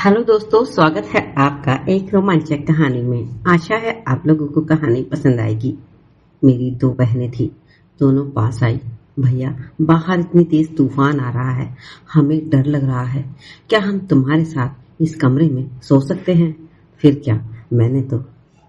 Hello दोस्तों, स्वागत है आपका एक रोमांचक कहानी में। आशा है आप लोगों को कहानी पसंद आएगी। मेरी दो बहनें थी, दोनों पास आई। भैया, बाहर इतनी तेज तूफान आ रहा है, हमें डर लग रहा है। क्या हम तुम्हारे साथ इस कमरे में सो सकते हैं? फिर क्या,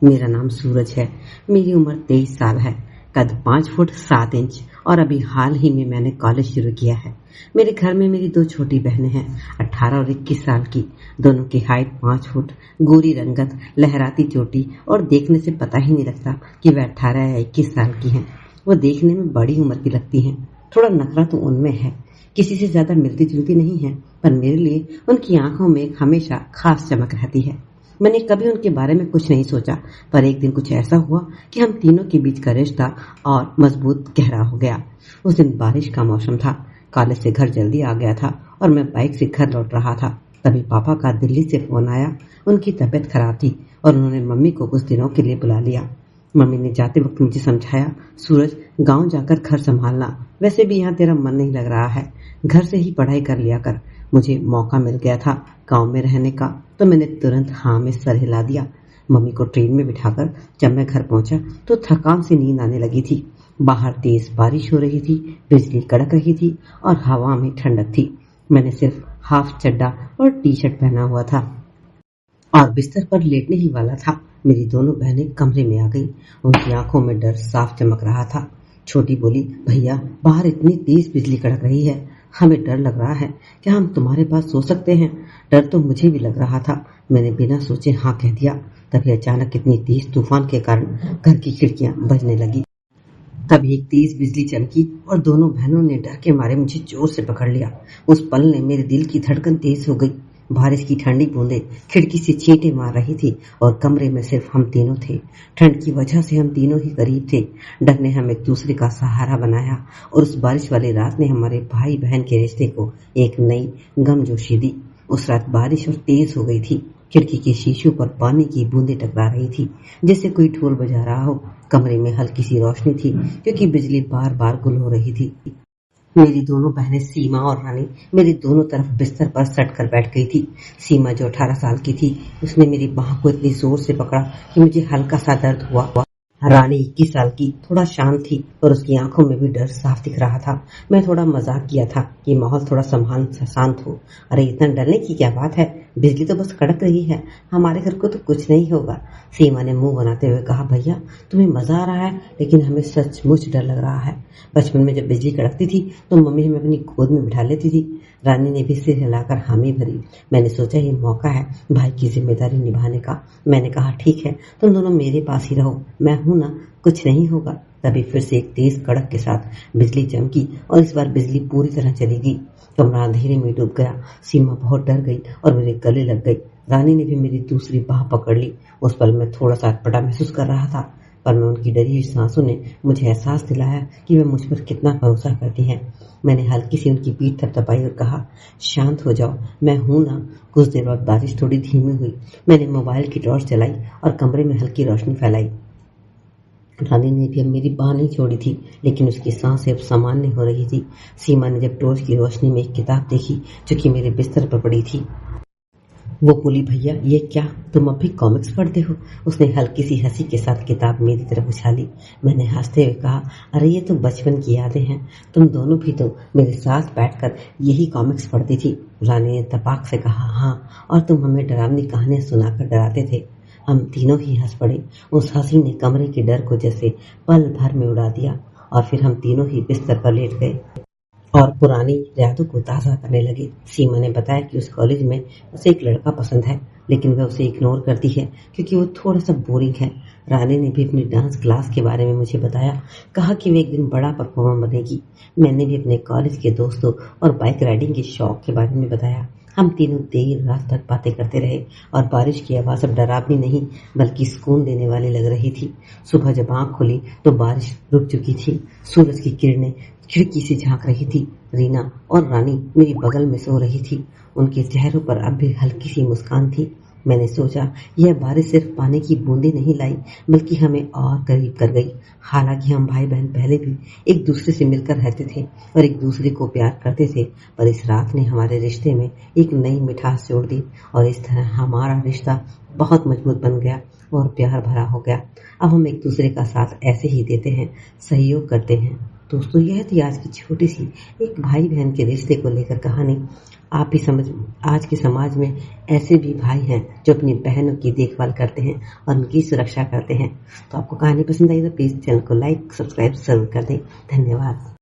मेरा नाम सूरज है, मेरी उम्र 23 साल है, कद 5 फुट 7 इंच और अभी हाल ही में मैंने कॉलेज शुरू किया है। मेरे घर में मेरी दो छोटी बहनें हैं, 18 और 21 साल की। दोनों की हाइट 5 फुट, गोरी रंगत, लहराती चोटी और देखने से पता ही नहीं लगता कि वे 18 या 21 साल की हैं। वो देखने में बड़ी उम्र की लगती हैं। थोड़ा नखरा तो उनमें है, किसी से ज्यादा मिलती जुलती नहीं है, पर मेरे लिए उनकी आंखों में हमेशा खास चमक रहती है। मैंने कभी उनके बारे में कुछ नहीं सोचा, पर एक दिन कुछ ऐसा हुआ कि हम तीनों के बीच का रिश्ता और मजबूत गहरा हो गया। उस दिन बारिश का मौसम था, कॉलेज से घर जल्दी आ गया था और मैं बाइक से घर लौट रहा था। तभी पापा का दिल्ली से फोन आया। उनकी तबीयत खराब थी और उन्होंने मम्मी को कुछ दिनों के लिए बुला लिया। मम्मी ने जाते वक्त मुझे समझाया, सूरज, गांव जाकर घर संभालना, वैसे भी यहाँ तेरा मन नहीं लग रहा है, घर से ही पढ़ाई कर लिया कर। मुझे मौका मिल गया था गांव में रहने का, तो मैंने तुरंत हाँ में सर हिला दिया। मम्मी को ट्रेन में बिठाकर जब मैं घर पहुंचा तो थकान से नींद आने लगी थी। बाहर तेज बारिश हो रही थी, बिजली कड़क रही थी और हवा में ठंडक थी। मैंने सिर्फ हाफ चड्डा और टी शर्ट पहना हुआ था और बिस्तर पर लेटने ही वाला था। मेरी दोनों बहनें कमरे में आ गई। उनकी आंखों में डर साफ चमक रहा था। छोटी बोली, भैया, बाहर इतनी तेज बिजली कड़क रही है, हमें डर लग रहा है, क्या हम तुम्हारे पास सो सकते हैं? डर तो मुझे भी लग रहा था। मैंने बिना सोचे हाँ कह दिया। तभी अचानक इतनी तेज तूफान के कारण घर की खिड़कियां बजने लगी। तभी एक तेज बिजली चमकी और दोनों बहनों ने डर के मारे मुझे जोर से पकड़ लिया। उस पल ने मेरे दिल की धड़कन तेज हो गई। बारिश की ठंडी बूंदें खिड़की से चींटे मार रही थी और कमरे में सिर्फ हम तीनों थे। ठंड की वजह से हम तीनों ही करीब थे। डर ने हम एक दूसरे का सहारा बनाया और उस बारिश वाली रात ने हमारे भाई बहन के रिश्ते को एक नई गमजोशी दी। उस रात बारिश और तेज हो गई थी। खिड़की के शीशों पर पानी की बूंदें टकरा रही थी, जैसे कोई ढोल बजा रहा हो। कमरे में हल्की सी रोशनी थी क्योंकि बिजली बार बार गुल हो रही थी। मेरी दोनों बहनें सीमा और रानी मेरी दोनों तरफ बिस्तर पर सट कर बैठ गई थी। सीमा, जो 18 साल की थी, उसने मेरी बाह को इतनी जोर से पकड़ा कि मुझे हल्का सा दर्द हुआ। रानी 21 साल की थोड़ा शांत थी और उसकी आंखों में भी डर साफ दिख रहा था। मैं थोड़ा मजाक किया था कि माहौल थोड़ा शांत हो। अरे, इतना डरने की क्या बात है, बिजली तो बस कड़क रही है, हमारे घर को तो कुछ नहीं होगा। सीमा ने मुंह बनाते हुए कहा, भैया, तुम्हें मजा आ रहा है, लेकिन हमें सचमुच डर लग रहा है। बचपन में जब बिजली कड़कती थी तो मम्मी हमें अपनी गोद में बिठा लेती थी। रानी ने भी सिर हिलाकर हामी भरी। मैंने सोचा ये मौका है भाई की जिम्मेदारी निभाने का। मैंने कहा, ठीक है, तुम दोनों मेरे पास ही रहो, मैं हूं ना, कुछ नहीं होगा। तभी फिर से एक तेज कड़क के साथ बिजली चमकी और इस बार बिजली पूरी तरह चली गई। कमरा अंधेरे में डूब गया। सीमा बहुत डर गई और मेरे गले लग गई। रानी ने भी मेरी दूसरी बाह पकड़ ली। उस पल मैं थोड़ा सा अटपटा महसूस कर रहा था, पर मैं उनकी डरी हुई सांसों ने मुझे एहसास दिलाया कि वे मुझ पर कितना भरोसा करती हैं। मैंने हल्की सी उनकी पीठ थपथपाई और कहा, शांत हो जाओ, मैं हूं ना। कुछ देर बाद बारिश थोड़ी धीमी हुई। मैंने मोबाइल की टॉर्च जलाई और कमरे में हल्की रोशनी फैलाई। रानी ने भी अब मेरी बाह नहीं छोड़ी थी, लेकिन उसकी सांसें अब सामान्य हो रही थी। सीमा ने जब टॉर्च की रोशनी में एक किताब देखी जो कि मेरे बिस्तर पर पड़ी थी, वो बोली, भैया, ये क्या, तुम अब भी कॉमिक्स पढ़ते हो? उसने हल्की सी हंसी के साथ किताब मेरी तरफ उछाली। मैंने हंसते हुए कहा, अरे ये तो बचपन की यादें हैं, तुम दोनों भी तो मेरे साथ बैठकर यही कॉमिक्स पढ़ती थी। रानी ने तपाक से कहा, हाँ, और तुम हमें डरावनी कहानियां सुनाकर डराते थे। हम तीनों ही हंस पड़े। उस हंसी ने कमरे के डर को जैसे पल भर में उड़ा दिया और फिर हम तीनों ही बिस्तर पर लेट गए और पुरानी यादों को ताज़ा करने लगे। सीमा ने बताया कि उस कॉलेज में उसे एक लड़का पसंद है, लेकिन वह उसे इग्नोर करती है क्योंकि वो थोड़ा सा बोरिंग है। रानी ने भी अपनी डांस क्लास के बारे में मुझे बताया, कहा कि वे एक दिन बड़ा परफॉर्मर बनेगी। मैंने भी अपने कॉलेज के दोस्तों और बाइक राइडिंग के शौक के बारे में बताया। हम तीनों देर रात तक बातें करते रहे और बारिश की आवाज़ अब डरावनी नहीं बल्कि सुकून देने वाली लग रही थी। सुबह जब आंख खुली तो बारिश रुक चुकी थी। सूरज की किरणें खिड़की से झांक रही थी। रीना और रानी मेरी बगल में सो रही थी। उनके चेहरों पर अब भी हल्की सी मुस्कान थी। मैंने सोचा यह बारिश सिर्फ पानी की बूंदें नहीं लाई बल्कि हमें और करीब कर गई। हालांकि हम भाई बहन पहले भी एक दूसरे से मिलकर रहते थे और एक दूसरे को प्यार करते थे, पर इस रात ने हमारे रिश्ते में एक नई मिठास जोड़ दी और इस तरह हमारा रिश्ता बहुत मजबूत बन गया और प्यार भरा हो गया। अब हम एक दूसरे का साथ ऐसे ही देते हैं, सहयोग करते हैं। दोस्तों, यह थी आज की छोटी सी एक भाई बहन के रिश्ते को लेकर कहानी। आप भी समझ आज के समाज में ऐसे भी भाई हैं जो अपनी बहनों की देखभाल करते हैं और उनकी सुरक्षा करते हैं। तो आपको कहानी पसंद आई तो प्लीज चैनल को लाइक सब्सक्राइब जरूर कर दें। धन्यवाद।